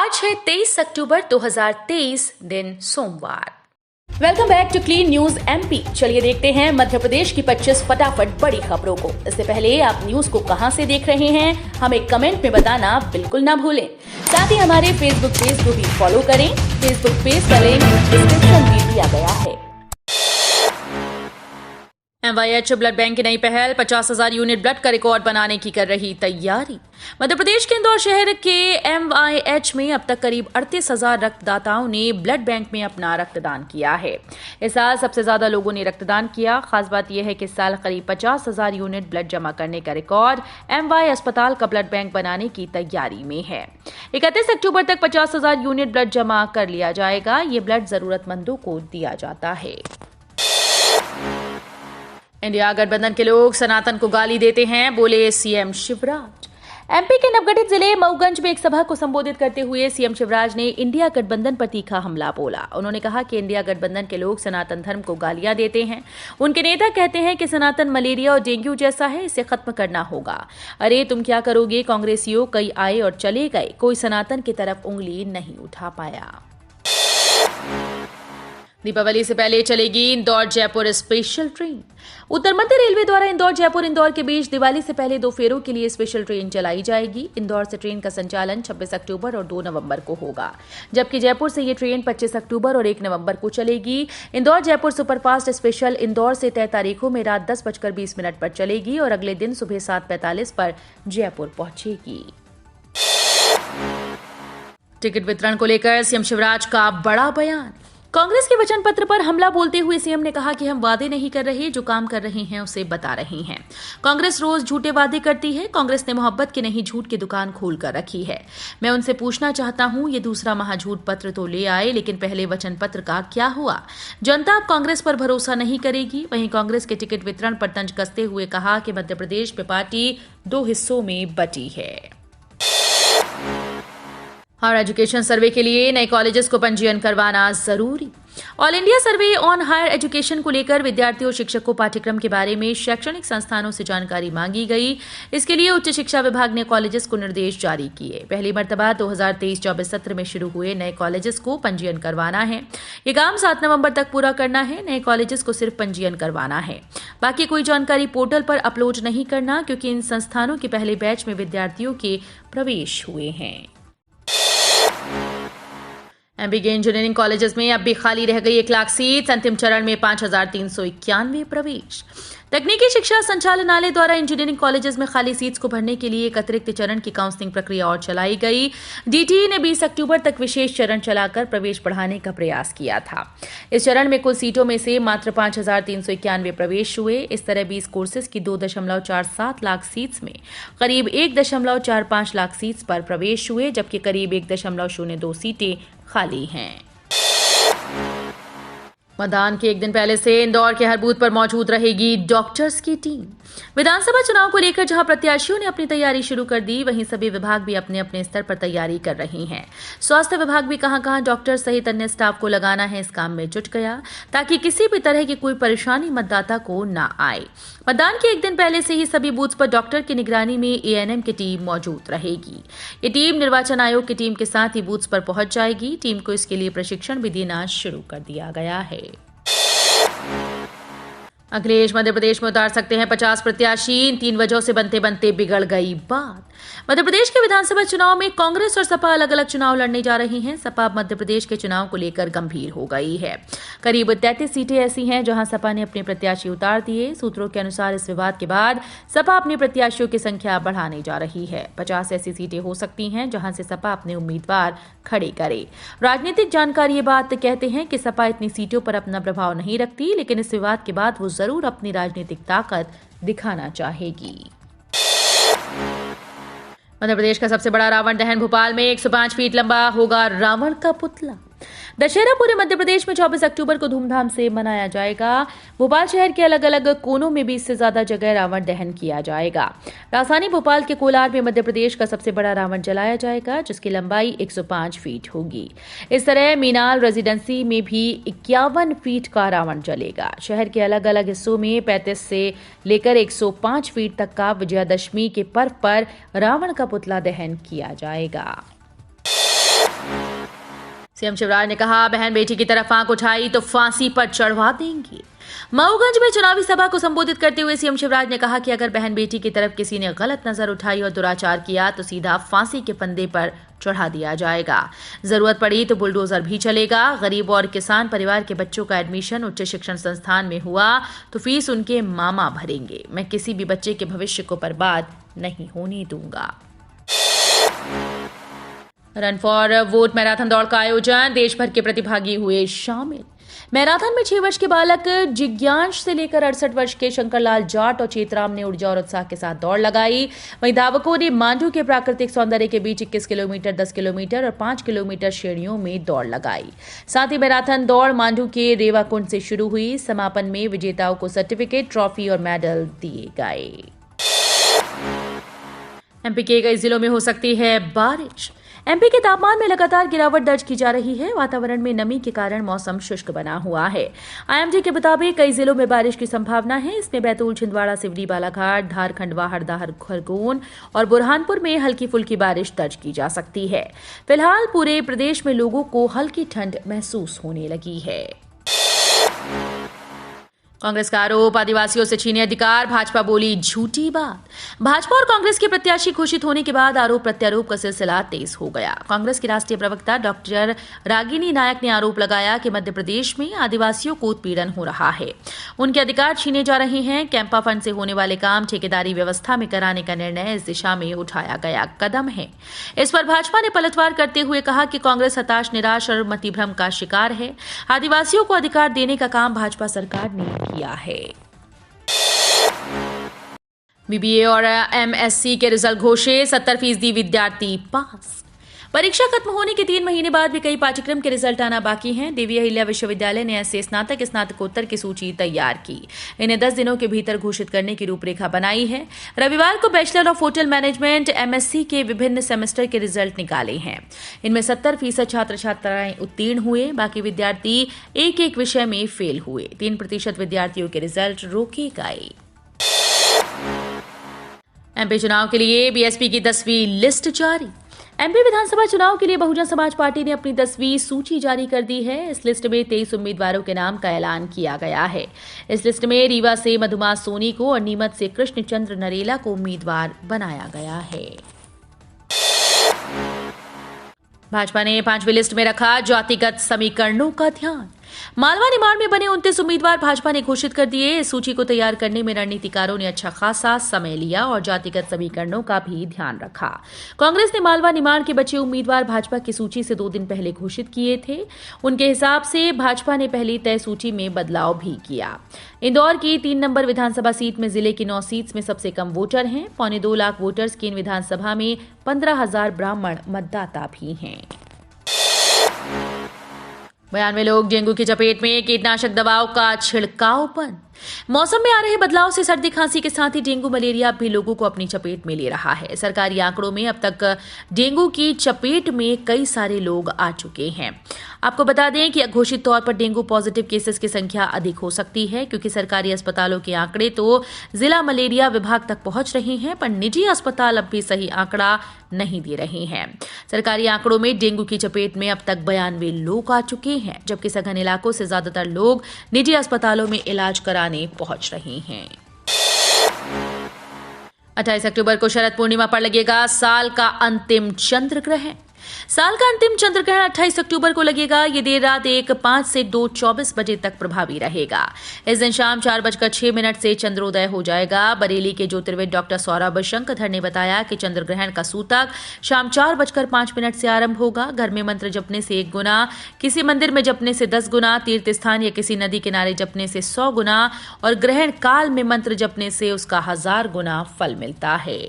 आज है 23 अक्टूबर 2023, दिन सोमवार। Welcome back to clean news MP. चलिए देखते हैं मध्य प्रदेश की 25 फटाफट बड़ी खबरों को। इससे पहले आप न्यूज को कहां से देख रहे हैं, हमें कमेंट में बताना बिल्कुल ना भूलें। साथ ही हमारे फेसबुक पेज को भी फॉलो करें। फेसबुक पेज का लिंक डिस्क्रिप्शन में दिया गया है। एमवाईएच ब्लड बैंक की नई पहल 50,000 यूनिट ब्लड का रिकॉर्ड बनाने की कर रही तैयारी। मध्य प्रदेश के इंदौर शहर के एमवाईएच में अब तक करीब 38,000 रक्तदाताओं ने ब्लड बैंक में अपना रक्तदान किया है। इस साल सबसे ज्यादा लोगों ने रक्तदान किया। खास बात यह है कि इस साल करीब 50,000 यूनिट ब्लड जमा करने का रिकॉर्ड एमवाई अस्पताल का ब्लड बैंक बनाने की तैयारी में है। 31 अक्टूबर तक 50,000 यूनिट ब्लड जमा कर लिया जाएगा। ये ब्लड जरूरतमंदों को दिया जाता है। इंडिया गठबंधन के लोग सनातन को गाली देते हैं, बोले सीएम शिवराज। एमपी के नवगठित जिले मऊगंज में एक सभा को संबोधित करते हुए सीएम शिवराज ने इंडिया गठबंधन पर तीखा हमला बोला। उन्होंने कहा कि इंडिया गठबंधन के लोग सनातन धर्म को गालियां देते हैं। उनके नेता कहते हैं कि सनातन मलेरिया और डेंगू जैसा है, इसे खत्म करना होगा। अरे तुम क्या करोगे कांग्रेसियों, कई आए और चले गए, कोई सनातन की तरफ उंगली नहीं उठा पाया। दीपावली से पहले चलेगी इंदौर जयपुर स्पेशल ट्रेन। उत्तर मध्य रेलवे द्वारा इंदौर जयपुर इंदौर के बीच दिवाली से पहले 2 फेरों के लिए स्पेशल ट्रेन चलाई जाएगी। इंदौर से ट्रेन का संचालन 26 अक्टूबर और 2 नवंबर को होगा, जबकि जयपुर से ये ट्रेन 25 अक्टूबर और 1 नवंबर को चलेगी। इंदौर जयपुर सुपरफास्ट स्पेशल इंदौर से तय तारीखों में रात 10:20 पर चलेगी और अगले दिन सुबह 7:45 पर जयपुर पहुंचेगी। टिकट वितरण को लेकर सीएम शिवराज का बड़ा बयान। कांग्रेस के वचन पत्र पर हमला बोलते हुए सीएम ने कहा कि हम वादे नहीं कर रहे, जो काम कर रहे हैं उसे बता रहे हैं। कांग्रेस रोज झूठे वादे करती है। कांग्रेस ने मोहब्बत की नहीं, झूठ की दुकान खोल कर रखी है। मैं उनसे पूछना चाहता हूं, ये दूसरा महाझूठ पत्र तो ले आए, लेकिन पहले वचन पत्र का क्या हुआ? जनता अब कांग्रेस पर भरोसा नहीं करेगी। वहीं कांग्रेस के टिकट वितरण पर तंज कसते हुए कहा कि मध्य प्रदेश में पार्टी 2 हिस्सों में बटी है। हायर एजुकेशन सर्वे के लिए नए कॉलेजेस को पंजीयन करवाना जरूरी। All India survey on higher education को लेकर विद्यार्थियों और शिक्षकों पाठ्यक्रम के बारे में शैक्षणिक संस्थानों से जानकारी मांगी गई। इसके लिए उच्च शिक्षा विभाग ने कॉलेजेस को निर्देश जारी किए। पहली मर्तबा 2023-24 सत्र में शुरू हुए नए कॉलेजेस को पंजीयन करवाना है। ये काम 7 नवंबर तक पूरा करना है। नए कॉलेजेस को सिर्फ पंजीयन करवाना है, बाकी कोई जानकारी पोर्टल पर अपलोड नहीं करना, क्योंकि इन संस्थानों के पहले बैच में विद्यार्थियों के प्रवेश हुए हैं। एमपी के इंजीनियरिंग कॉलेजेस में अब भी खाली रह गई 1 लाख सीट। अंतिम चरण में 5,391 प्रवेश। तकनीकी शिक्षा संचालनालय द्वारा इंजीनियरिंग कॉलेजेस में खाली सीट्स को भरने के लिए एक अतिरिक्त चरण की काउंसलिंग प्रक्रिया और चलाई गई। डीटीई ने 20 अक्टूबर तक विशेष चरण चलाकर प्रवेश बढ़ाने का प्रयास किया था। इस चरण में कुल सीटों में से मात्र 5,391 प्रवेश हुए। इस तरह 20 कोर्सेज की 2.47 लाख सीट्स में करीब 1.45 लाख सीट्स पर प्रवेश हुए, जबकि करीब 1.02 सीटें खाली हैं। मतदान के एक दिन पहले से इंदौर के हर बूथ पर मौजूद रहेगी डॉक्टर्स की टीम। विधानसभा चुनाव को लेकर जहां प्रत्याशियों ने अपनी तैयारी शुरू कर दी, वहीं सभी विभाग भी अपने अपने स्तर पर तैयारी कर रहे हैं। स्वास्थ्य विभाग भी कहां-कहां डॉक्टर सहित अन्य स्टाफ को लगाना है, इस काम में जुट गया, ताकि किसी भी तरह की कोई परेशानी मतदाता को ना आए। मतदान के एक दिन पहले से ही सभी बूथ पर डॉक्टर की निगरानी में एएनएम की टीम मौजूद रहेगी। ये टीम निर्वाचन आयोग की टीम के साथ ही बूथ पर पहुंच जाएगी। टीम को इसके लिए प्रशिक्षण भी देना शुरू कर दिया गया है। अखिलेश मध्य प्रदेश में उतार सकते हैं 50 प्रत्याशी। इन 3 वजहों से बनते बनते बिगड़ गई बात। मध्य प्रदेश के विधानसभा चुनाव में कांग्रेस और सपा अलग अलग चुनाव लड़ने जा रही हैं। सपा मध्य प्रदेश के चुनाव को लेकर गंभीर हो गई है। करीब 33 सीटें ऐसी हैं जहां सपा ने अपने प्रत्याशी उतार दिए। सूत्रों के अनुसार इस विवाद के बाद सपा अपने प्रत्याशियों की संख्या बढ़ाने जा रही है। 50 ऐसी सीटें हो सकती हैं जहां से सपा अपने उम्मीदवार खड़े करे। राजनीतिक जानकार ये बात कहते हैं कि सपा इतनी सीटों पर अपना प्रभाव नहीं रखती, लेकिन इस विवाद के बाद वो जरूर अपनी राजनीतिक ताकत दिखाना चाहेगी। मध्य प्रदेश का सबसे बड़ा रावण दहन भोपाल में 105 फीट लंबा होगा रावण का पुतला। दशहरा पूरे मध्य प्रदेश में 24 अक्टूबर को धूमधाम से मनाया जाएगा। भोपाल शहर के अलग अलग कोनों में 20 से ज्यादा जगह रावण दहन किया जाएगा। राजधानी भोपाल के कोलार में मध्य प्रदेश का सबसे बड़ा रावण जलाया जाएगा, जिसकी लंबाई 105 फीट होगी। इस तरह मीनाल रेजिडेंसी में भी 51 फीट का रावण जलेगा। शहर के अलग अलग हिस्सों में 35 से लेकर 105 फीट तक का विजयादशमी के पर्व पर रावण का पुतला दहन किया जाएगा। सीएम शिवराज ने कहा, बहन बेटी की तरफ आंख उठाई तो फांसी पर चढ़वा देंगे। मऊगंज में चुनावी सभा को संबोधित करते हुए सीएम शिवराज ने कहा कि अगर बहन बेटी की तरफ किसी ने गलत नजर उठाई और दुराचार किया तो सीधा फांसी के फंदे पर चढ़ा दिया जाएगा। जरूरत पड़ी तो बुलडोजर भी चलेगा। गरीब और किसान परिवार के बच्चों का एडमिशन उच्च शिक्षण संस्थान में हुआ तो फीस उनके मामा भरेंगे। मैं किसी भी बच्चे के भविष्य को बर्बाद नहीं होने दूंगा। रन फॉर वोट मैराथन दौड़ का आयोजन, देश भर के प्रतिभागी हुए शामिल। मैराथन में 6 वर्ष के बालक जिज्ञांश से लेकर 68 वर्ष के शंकरलाल जाट और चेतराम ने ऊर्जा और उत्साह के साथ दौड़ लगाई। वहीं धावकों ने मांडू के प्राकृतिक सौंदर्य के बीच 21 किलोमीटर, 10 किलोमीटर और 5 किलोमीटर श्रेणियों में दौड़ लगाई। साथ ही मैराथन दौड़ मांडू के रेवाकुंड से शुरू हुई। समापन में विजेताओं को सर्टिफिकेट, ट्रॉफी और मेडल दिए गए। एमपी के कई जिलों में हो सकती है बारिश। एमपी के तापमान में लगातार गिरावट दर्ज की जा रही है। वातावरण में नमी के कारण मौसम शुष्क बना हुआ है। आईएमडी के मुताबिक कई जिलों में बारिश की संभावना है। इसमें बैतूल, छिंदवाड़ा, सिवनी, बालाघाट, धार, खंडवा, हरदा, खरगोन और बुरहानपुर में हल्की फुल्की बारिश दर्ज की जा सकती है। फिलहाल पूरे प्रदेश में लोगों को हल्की ठंड महसूस होने लगी है। कांग्रेस का आरोप, आदिवासियों से छीने अधिकार। भाजपा बोली झूठी बात। भाजपा और कांग्रेस के प्रत्याशी घोषित होने के बाद आरोप प्रत्यारोप का सिलसिला तेज हो गया। कांग्रेस की राष्ट्रीय प्रवक्ता डॉक्टर रागिनी नायक ने आरोप लगाया कि मध्य प्रदेश में आदिवासियों को उत्पीड़न हो रहा है, उनके अधिकार छीने जा रहे हैं। कैंपा फंड से होने वाले काम ठेकेदारी व्यवस्था में कराने का निर्णय इस दिशा में उठाया गया कदम है। इस पर भाजपा ने पलटवार करते हुए कहा कि कांग्रेस हताश, निराश और मतिभ्रम का शिकार है। आदिवासियों को अधिकार देने का काम भाजपा सरकार ने किया है। बीबीए और एमएससी के रिजल्ट घोषित, 70% विद्यार्थी पास। परीक्षा खत्म होने के 3 महीने बाद भी कई पाठ्यक्रम के रिजल्ट आना बाकी हैं। देवी अहिल्या विश्वविद्यालय ने ऐसे स्नातक, स्नातकोत्तर की सूची तैयार की। इन्हें 10 दिनों के भीतर घोषित करने की रूपरेखा बनाई है। रविवार को bachelor of hotel management MSc के विभिन्न सेमेस्टर के रिजल्ट निकाले हैं। इनमें 70% छात्र छात्राएं उत्तीर्ण हुए, बाकी विद्यार्थी एक एक विषय में फेल हुए। 3% विद्यार्थियों के रिजल्ट रोके गए। एमपी चुनाव के लिए बीएसपी की 10वीं लिस्ट जारी। एमपी विधानसभा चुनाव के लिए बहुजन समाज पार्टी ने अपनी 10वीं सूची जारी कर दी है। इस लिस्ट में 23 उम्मीदवारों के नाम का ऐलान किया गया है। इस लिस्ट में रीवा से मधुमा सोनी को और नीमच से कृष्ण चंद्र नरेला को उम्मीदवार बनाया गया है। भाजपा ने 5वीं लिस्ट में रखा जातिगत समीकरणों का ध्यान। मालवा निमाड़ में बने 29 उम्मीदवार भाजपा ने घोषित कर दिए। इस सूची को तैयार करने में रणनीतिकारों ने अच्छा खासा समय लिया और जातिगत समीकरणों का भी ध्यान रखा। कांग्रेस ने मालवा निमाड़ के बचे उम्मीदवार भाजपा की सूची से 2 दिन पहले घोषित किए थे। उनके हिसाब से भाजपा ने पहली तय सूची में बदलाव भी किया। इंदौर की 3 नंबर विधानसभा सीट में जिले की 9 सीट्स में सबसे कम वोटर हैं। 2.25 लाख वोटर्स की इन विधानसभा में 15,000 ब्राह्मण मतदाता भी हैं। बयान में लोग डेंगू की चपेट में, कीटनाशक दवाओं का छिड़काव बंद। मौसम में आ रहे बदलाव से सर्दी खांसी के साथ ही डेंगू मलेरिया भी लोगों को अपनी चपेट में ले रहा है। सरकारी आंकड़ों में अब तक डेंगू की चपेट में कई सारे लोग आ चुके हैं। आपको बता दें कि अघोषित तौर पर डेंगू पॉजिटिव केसेस की संख्या अधिक हो सकती है, क्योंकि सरकारी अस्पतालों के आंकड़े तो जिला मलेरिया विभाग तक पहुंच रहे हैं, पर निजी अस्पताल अब भी सही आंकड़ा नहीं दे रहे हैं। सरकारी आंकड़ों में डेंगू की चपेट में अब तक 92 लोग आ चुके हैं, जबकि सघन इलाकों से ज्यादातर लोग निजी अस्पतालों में इलाज कराने पहुंच रहे हैं। 28 अक्टूबर को शरद पूर्णिमा पर लगेगा साल का अंतिम चंद्र ग्रहण। साल का अंतिम चंद्र ग्रहण 28 अक्टूबर को लगेगा। ये देर रात 1:05 से 2:24 बजे तक प्रभावी रहेगा। इस दिन शाम 4:06 से चंद्रोदय हो जाएगा। बरेली के ज्योतिर्विद डॉक्टर सौरभ शंकधर ने बताया कि चंद्र ग्रहण का सूतक शाम 4:05 से आरंभ होगा। घर में मंत्र जपने से 1 गुना, किसी मंदिर में जपने से 10 गुना, तीर्थ स्थान या किसी नदी किनारे जपने से 100 गुना और ग्रहण काल में मंत्र जपने से उसका 1000 गुना फल मिलता है।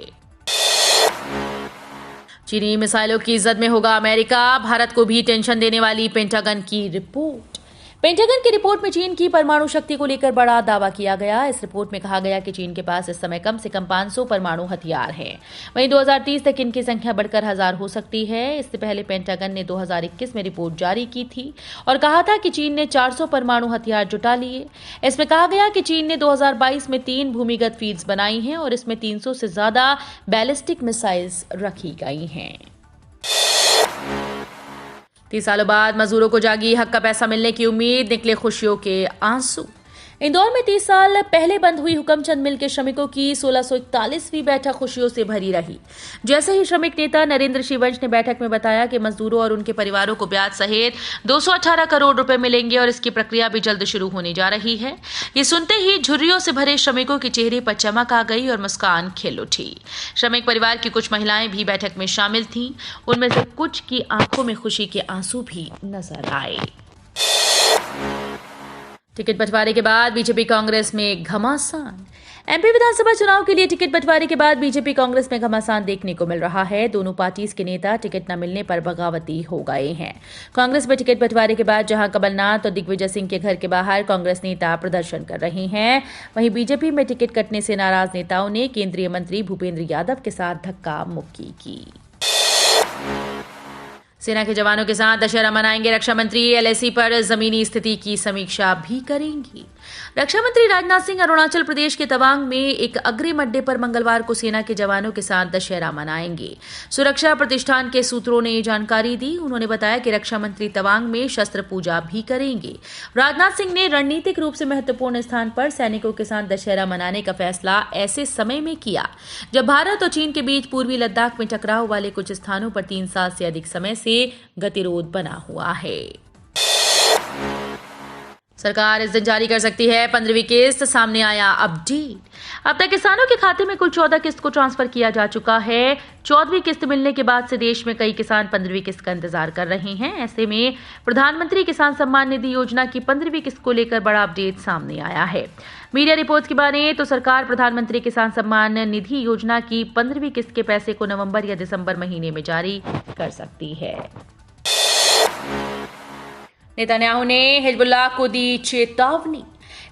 चीनी मिसाइलों की जद में होगा अमेरिका। भारत को भी टेंशन देने वाली पेंटागन की रिपोर्ट। पेंटागन की रिपोर्ट में चीन की परमाणु शक्ति को लेकर बड़ा दावा किया गया। इस रिपोर्ट में कहा गया कि चीन के पास इस समय कम से कम 500 परमाणु हथियार हैं। वहीं 2030 तक इनकी संख्या बढ़कर 1000 हो सकती है। इससे पहले पेंटागन ने 2021 में रिपोर्ट जारी की थी और कहा था कि चीन ने 400 परमाणु हथियार जुटा लिए। इसमें कहा गया कि चीन ने 2022 में 3 भूमिगत फील्ड्स बनाई हैं और इसमें 300 से ज्यादा बैलिस्टिक मिसाइल्स रखी गई हैं। 30 सालों बाद मजदूरों को जागी हक का पैसा मिलने की उम्मीद, निकले खुशियों के आंसू। इंदौर में 30 साल पहले बंद हुई हुक्मचंद मिल के श्रमिकों की 1641वीं बैठक खुशियों से भरी रही। जैसे ही श्रमिक नेता नरेंद्र श्रीवंश ने बैठक में बताया कि मजदूरों और उनके परिवारों को ब्याज सहित 218 करोड़ रुपए मिलेंगे और इसकी प्रक्रिया भी जल्द शुरू होने जा रही है। ये सुनते ही झुर्रियों से भरे श्रमिकों के चेहरे पर चमक आ गई और मुस्कान खिल उठी। श्रमिक परिवार की कुछ महिलाएं भी बैठक में शामिल थीं। उनमें से कुछ की आंखों में खुशी के आंसू भी नजर आए। टिकट बंटवारे के बाद बीजेपी कांग्रेस में घमासान। एमपी विधानसभा चुनाव के लिए टिकट बंटवारे के बाद बीजेपी कांग्रेस में घमासान देखने को मिल रहा है। दोनों पार्टीज के नेता टिकट न मिलने पर बगावती हो गए हैं। कांग्रेस में टिकट बंटवारे के बाद जहां कमलनाथ और दिग्विजय सिंह के घर के बाहर कांग्रेस नेता प्रदर्शन कर रहे हैं, वहीं बीजेपी में टिकट कटने से नाराज नेताओं ने केंद्रीय मंत्री भूपेंद्र यादव के साथ धक्का मुक्की की। सेना के जवानों के साथ दशहरा मनाएंगे रक्षा मंत्री। एलएसी पर जमीनी स्थिति की समीक्षा भी करेंगी। रक्षा मंत्री राजनाथ सिंह अरुणाचल प्रदेश के तवांग में एक अग्रिम अड्डे पर मंगलवार को सेना के जवानों के साथ दशहरा मनाएंगे। सुरक्षा प्रतिष्ठान के सूत्रों ने ये जानकारी दी। उन्होंने बताया कि रक्षा मंत्री तवांग में शस्त्र पूजा भी करेंगे। राजनाथ सिंह ने रणनीतिक रूप से महत्वपूर्ण स्थान पर सैनिकों के साथ दशहरा मनाने का फैसला ऐसे समय में किया जब भारत और चीन के बीच पूर्वी लद्दाख में टकराव वाले कुछ स्थानों पर 3 साल से अधिक समय से गतिरोध बना हुआ है। सरकार इस दिन जारी कर सकती है 15वीं किस्त, सामने आया अपडेट। अब तक किसानों के खाते में कुल 14 किस्त को ट्रांसफर किया जा चुका है। 14वीं किस्त मिलने के बाद से देश में कई किसान 15वीं किस्त का इंतजार कर रहे हैं। ऐसे में प्रधानमंत्री किसान सम्मान निधि योजना की 15वीं किस्त को लेकर बड़ा अपडेट सामने आया है। मीडिया रिपोर्ट्स की माने तो सरकार प्रधानमंत्री किसान सम्मान निधि योजना की 15वीं किस्त के पैसे को नवंबर या दिसंबर महीने में जारी कर सकती है। नेतन्याहू ने हिजबुल्लाह को दी चेतावनी।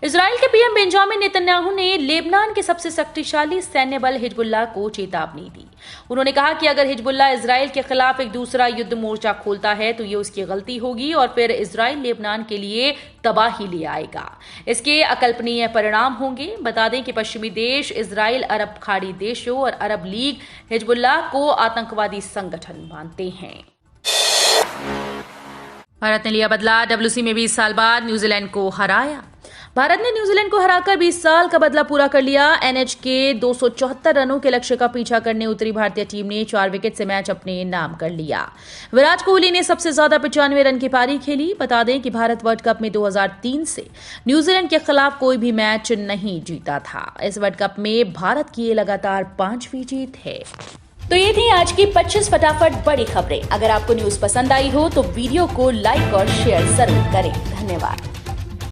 इजराइल के पीएम बेंजामिन नेतन्याहू ने लेबनान के सबसे शक्तिशाली सैन्य बल हिजबुल्लाह को चेतावनी दी। उन्होंने कहा कि अगर हिजबुल्लाह इजराइल के खिलाफ एक दूसरा युद्ध मोर्चा खोलता है तो ये उसकी गलती होगी और फिर इजराइल लेबनान के लिए तबाही ले आएगा। इसके अकल्पनीय परिणाम होंगे। बता दें कि पश्चिमी देश इजराइल, अरब खाड़ी देशों और अरब लीग हिजबुल्लाह को आतंकवादी संगठन मानते हैं। भारत ने लिया बदला। डब्ल्यूसी में 20 साल बाद न्यूजीलैंड को हराया। भारत ने न्यूजीलैंड को हराकर 20 साल का बदला पूरा कर लिया। एनएच के 274 रनों के लक्ष्य का पीछा करने उतरी भारतीय टीम ने 4 विकेट से मैच अपने नाम कर लिया। विराट कोहली ने सबसे ज्यादा 95 रन की पारी खेली। बता दें कि भारत वर्ल्ड कप में 2003 से न्यूजीलैंड के खिलाफ कोई भी मैच नहीं जीता था। इस वर्ल्ड कप में भारत की ये लगातार 5वीं जीत है। तो ये थी आज की 25 फटाफट बड़ी खबरें। अगर आपको न्यूज पसंद आई हो तो वीडियो को लाइक और शेयर जरूर करें। धन्यवाद।